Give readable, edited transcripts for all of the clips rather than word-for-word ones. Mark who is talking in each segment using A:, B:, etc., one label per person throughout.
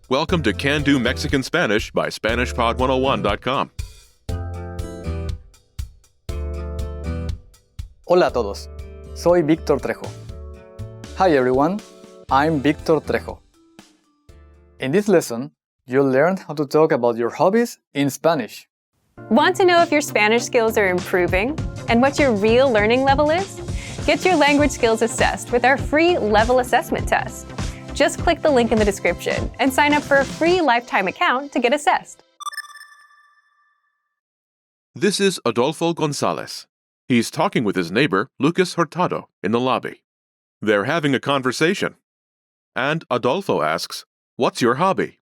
A: Welcome to Can Do Mexican Spanish by SpanishPod101.com.
B: Hola a todos, soy Víctor Trejo. Hi everyone, I'm Víctor Trejo. In this lesson, you'll learn how to talk about your hobbies in Spanish.
C: Want to know if your Spanish skills are improving and what your real learning level is? Get your language skills assessed with our free level assessment test. Just click the link in the description and sign up for a free lifetime account to get assessed.
A: This is Adolfo Gonzalez. He's talking with his neighbor, Lucas Hurtado, in the lobby. They're having a conversation. And Adolfo asks, "What's your hobby?"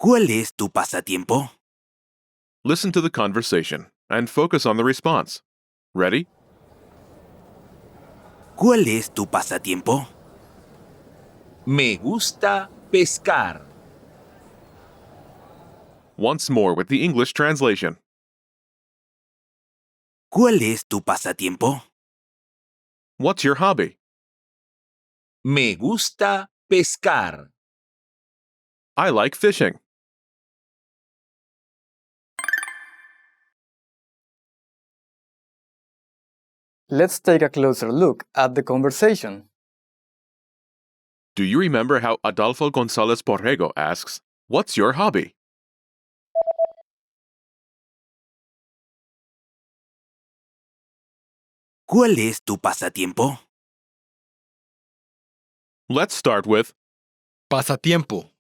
D: ¿Cuál es tu pasatiempo?
A: Listen to the conversation and focus on the response. Ready?
D: ¿Cuál es tu pasatiempo?
E: Me gusta pescar.
A: Once more with the English translation.
D: ¿Cuál es tu pasatiempo?
A: What's your hobby?
E: Me gusta pescar.
A: I like fishing.
B: Let's take a closer look at the conversation.
A: Do you remember how Adolfo Gonzalez Borrego asks, "What's your hobby?"
D: ¿Cuál es tu pasatiempo?
A: Let's start with
F: Pasatiempo.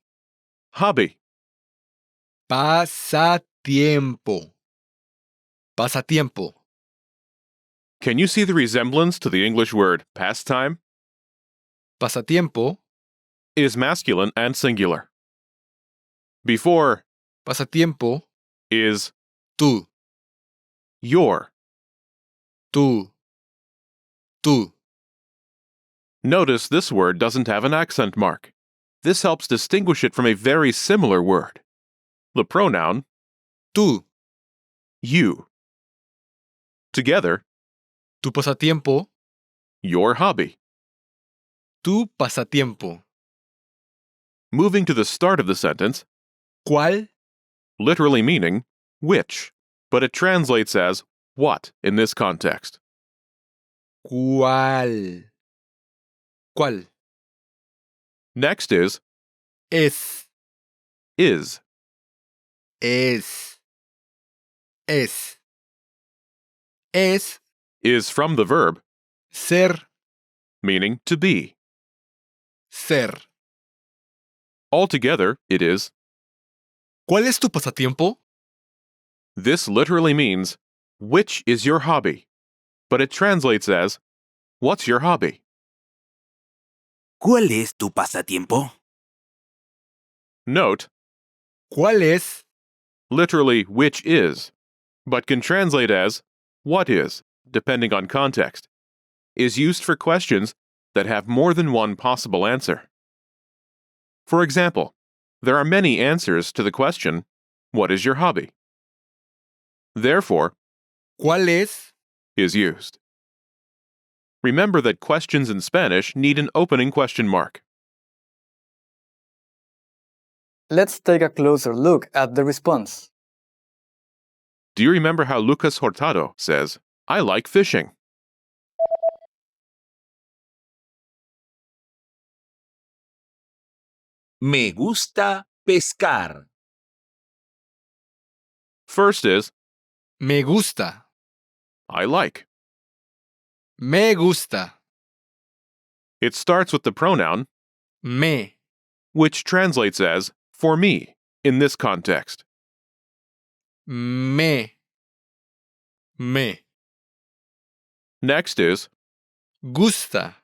A: hobby.
F: Pasatiempo. Pasatiempo.
A: Can you see the resemblance to the English word pastime?
F: Pasatiempo.
A: Is masculine and singular. Before
F: Pasatiempo.
A: is
F: Tú.
A: your.
F: Tú. Tú.
A: Notice this word doesn't have an accent mark. This helps distinguish it from a very similar word. The pronoun
F: Tú.
A: you. Together,
F: Tu pasatiempo.
A: your hobby.
F: Tu pasatiempo.
A: Moving to the start of the sentence,
F: ¿Cuál?
A: literally meaning which, but it translates as what in this context.
F: ¿Cuál? ¿Cuál?
A: Next is
F: Es.
A: is.
F: Es. Es. Es.
A: Is from the verb
F: Ser.
A: meaning to be.
F: Ser.
A: Altogether, it is.
F: ¿Cuál es tu pasatiempo?
A: This literally means which is your hobby, but it translates as what's your hobby?
D: ¿Cuál es tu pasatiempo?
A: Note,
F: ¿Cuál es?
A: literally which is, but can translate as what is, depending on context, is used for questions that have more than one possible answer. For example, there are many answers to the question, what is your hobby? Therefore,
F: ¿Cuál es?
A: is used. Remember that questions in Spanish need an opening question mark.
B: Let's take a closer look at the response.
A: Do you remember how Lucas Hurtado says, "I like fishing"?
E: Me gusta pescar.
A: First is,
F: Me gusta.
A: I like.
F: Me gusta.
A: It starts with the pronoun,
F: Me.
A: which translates as for me in this context.
F: Me. Me.
A: Next is,
F: Gusta.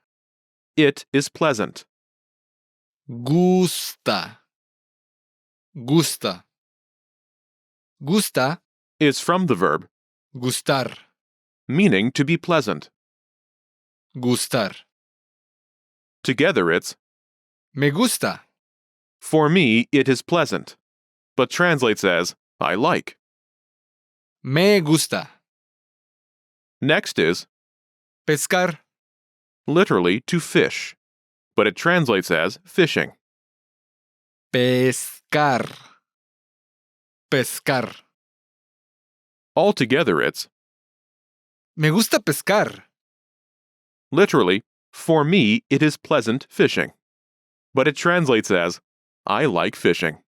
A: it is pleasant.
F: Gusta. Gusta. Gusta.
A: Is from the verb
F: Gustar.
A: meaning to be pleasant.
F: Gustar.
A: Together it's,
F: Me gusta.
A: for me it is pleasant, but translates as I like.
F: Me gusta.
A: Next is,
F: Pescar.
A: literally to fish, but it translates as fishing.
F: Pescar. Pescar.
A: Altogether, it's
F: Me gusta pescar.
A: literally, for me, it is pleasant fishing. But it translates as, I like fishing.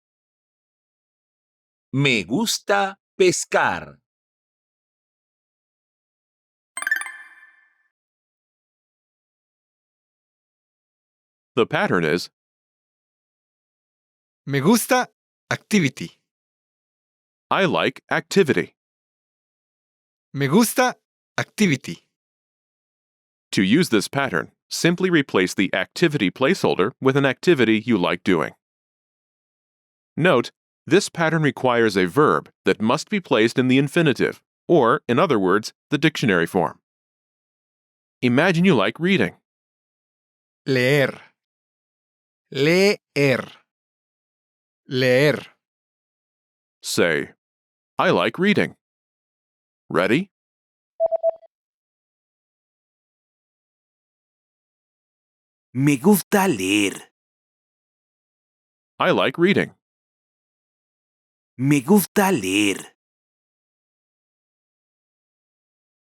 E: Me gusta pescar.
A: The pattern is,
F: Me gusta activity.
A: I like activity.
F: Me gusta activity.
A: To use this pattern, simply replace the activity placeholder with an activity you like doing. Note, this pattern requires a verb that must be placed in the infinitive, or, in other words, the dictionary form. Imagine you like reading.
F: Leer. Leer. Leer.
A: Say, I like reading. Ready?
D: Me gusta leer.
A: I like reading.
D: Me gusta leer.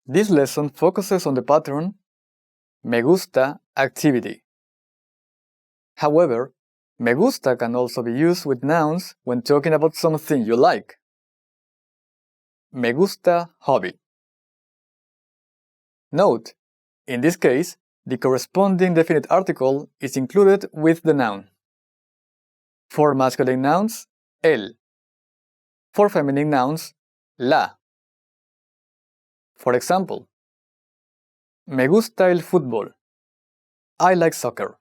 B: This lesson focuses on the pattern me gusta activity. However, me gusta can also be used with nouns when talking about something you like. Me gusta hobby. Note, in this case, the corresponding definite article is included with the noun. For masculine nouns, el. For feminine nouns, la. For example, me gusta el fútbol. I like soccer.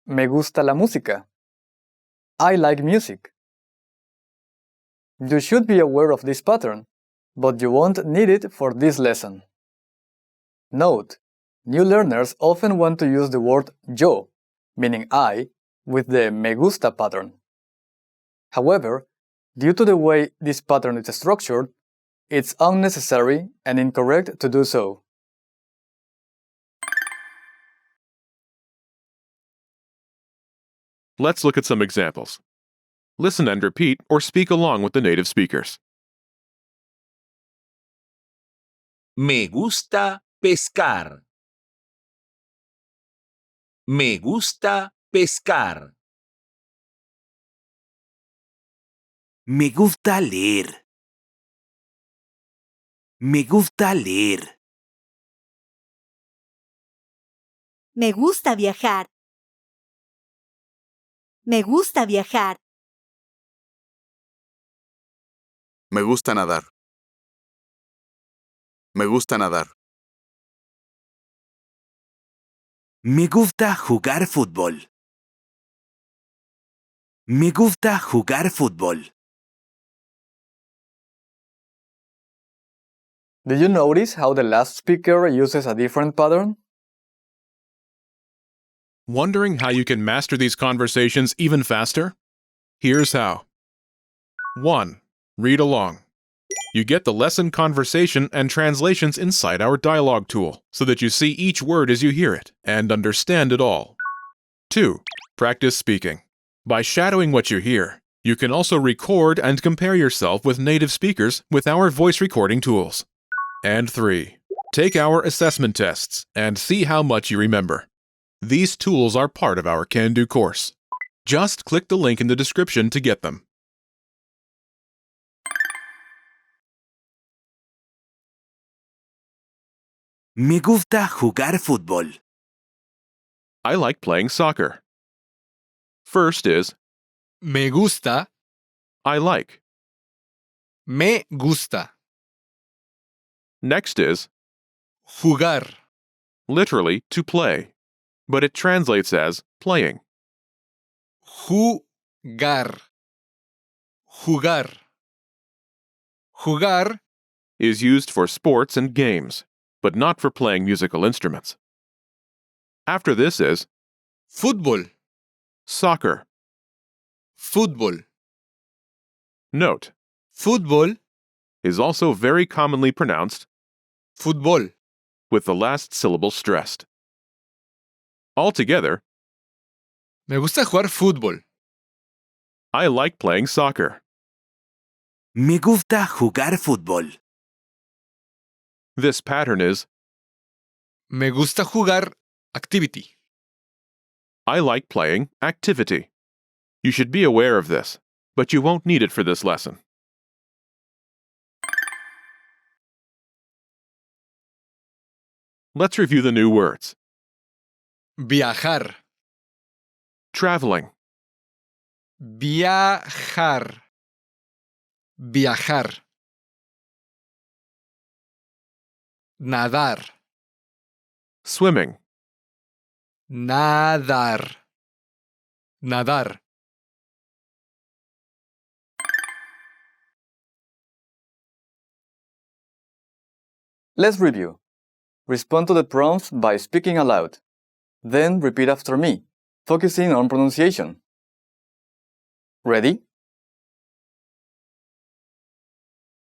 B: Me gusta la música. I like music. You should be aware of this pattern, but you won't need it for this lesson. Note, new learners often want to use the word yo, meaning I, with the me gusta pattern. However, due to the way this pattern is structured, it's unnecessary and incorrect to do so.
A: Let's look at some examples. Listen and repeat or speak along with the native speakers.
E: Me gusta pescar. Me gusta pescar.
D: Me gusta leer. Me gusta leer.
G: Me gusta viajar. Me gusta viajar.
H: Me gusta nadar. Me gusta nadar.
D: Me gusta jugar fútbol. Me gusta jugar fútbol.
B: Did you notice how the last speaker uses a different pattern?
A: Wondering how you can master these conversations even faster? Here's how. 1. Read along. You get the lesson conversation and translations inside our dialogue tool, so that you see each word as you hear it and understand it all. 2. Practice speaking. By shadowing what you hear, you can also record and compare yourself with native speakers with our voice recording tools. And 3. Take our assessment tests and see how much you remember. These tools are part of our Can-Do course. Just click the link in the description to get them.
D: Me gusta jugar fútbol.
A: I like playing soccer. First is,
F: Me gusta.
A: I like.
F: Me gusta.
A: Next is,
F: Jugar.
A: literally, to play, but it translates as playing.
F: Jugar. Jugar. Jugar
A: Is used for sports and games, but not for playing musical instruments. After this is,
F: fútbol.
A: soccer.
F: Fútbol.
A: Note,
F: Fútbol.
A: is also very commonly pronounced
F: Fútbol.
A: with the last syllable stressed. Altogether,
F: Me gusta jugar fútbol.
A: I like playing soccer.
D: Me gusta jugar fútbol.
A: This pattern is
F: Me gusta jugar activity.
A: I like playing activity. You should be aware of this, but you won't need it for this lesson. Let's review the new words.
F: Viajar.
A: Traveling,
F: Viajar. Viajar. Nadar.
A: swimming,
F: Nadar. Nadar.
B: Let's review. Respond to the prompts by speaking aloud. Then repeat after me, focusing on pronunciation. Ready?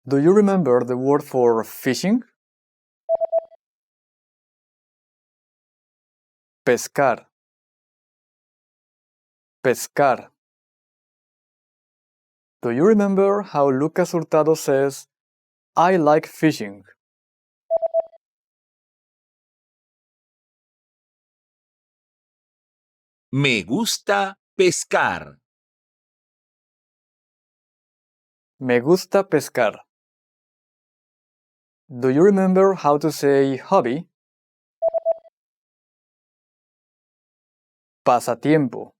B: Do you remember the word for fishing? Pescar. Pescar. Do you remember how Lucas Hurtado says, I like fishing?
E: Me gusta pescar.
B: Me gusta pescar. Do you remember how to say hobby? Pasatiempo.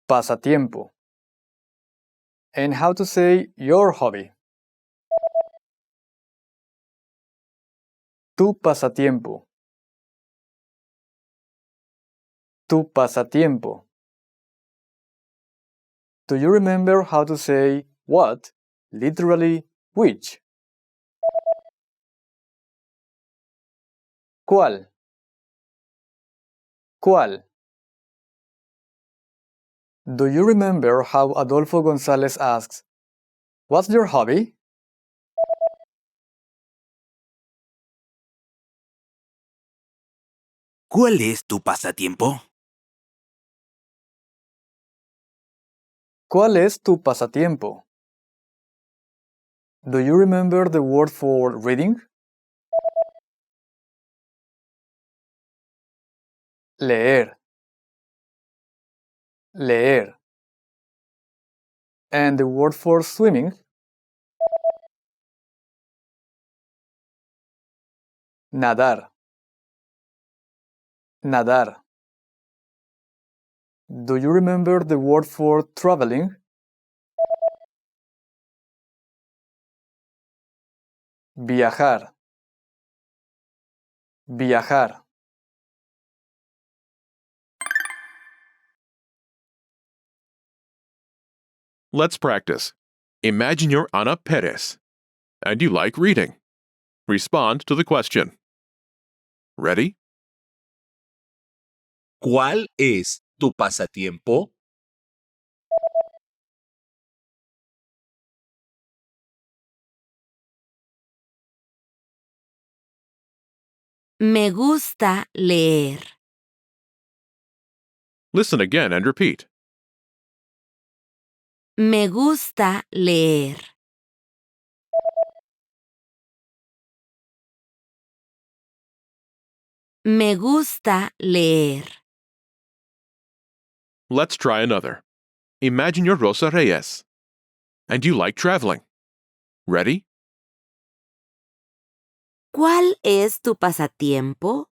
B: Pasatiempo. And how to say your hobby? Tu pasatiempo. Tu pasatiempo. Do you remember how to say what, literally which? ¿Cuál? ¿Cuál? Do you remember how Adolfo González asks, what's your hobby?
D: ¿Cuál es tu pasatiempo?
B: ¿Cuál es tu pasatiempo? Do you remember the word for reading? Leer. Leer. And the word for swimming? Nadar. Nadar. Do you remember the word for traveling? Viajar. Viajar.
A: Let's practice. Imagine you're Ana Perez, and you like reading. Respond to the question. Ready?
E: ¿Cuál es tu pasatiempo?
G: Me gusta leer.
A: Listen again and repeat.
G: Me gusta leer. Me gusta leer.
A: Let's try another. Imagine you're Rosa Reyes, and you like traveling. Ready?
G: ¿Cuál es tu pasatiempo?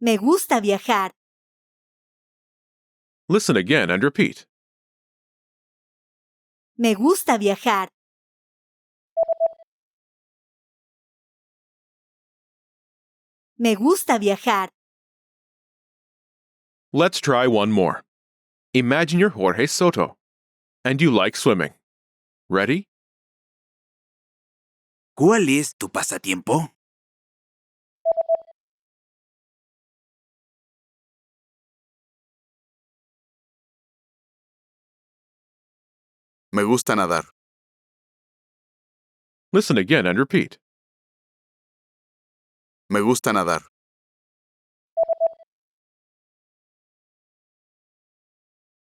G: Me gusta viajar.
A: Listen again and repeat.
G: Me gusta viajar. Me gusta viajar.
A: Let's try one more. Imagine you're Jorge Soto, and you like swimming. Ready?
D: ¿Cuál es tu pasatiempo?
H: Me gusta nadar.
A: Listen again and repeat.
H: Me gusta nadar.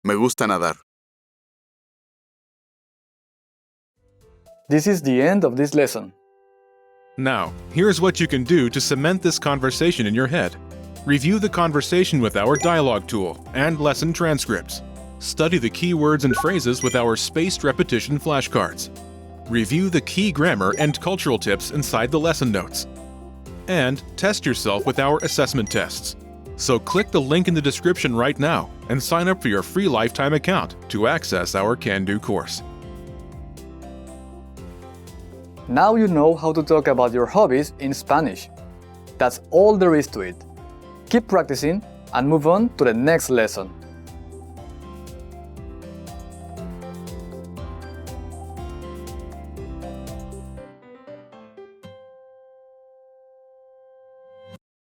H: Me gusta nadar.
B: This is the end of this lesson.
A: Now, here's what you can do to cement this conversation in your head. Review the conversation with our dialogue tool and lesson transcripts. Study the key words and phrases with our spaced repetition flashcards. Review the key grammar and cultural tips inside the lesson notes. And test yourself with our assessment tests. So click the link in the description right now and sign up for your free lifetime account to access our Can-Do course.
B: Now you know how to talk about your hobbies in Spanish. That's all there is to it. Keep practicing and move on to the next lesson.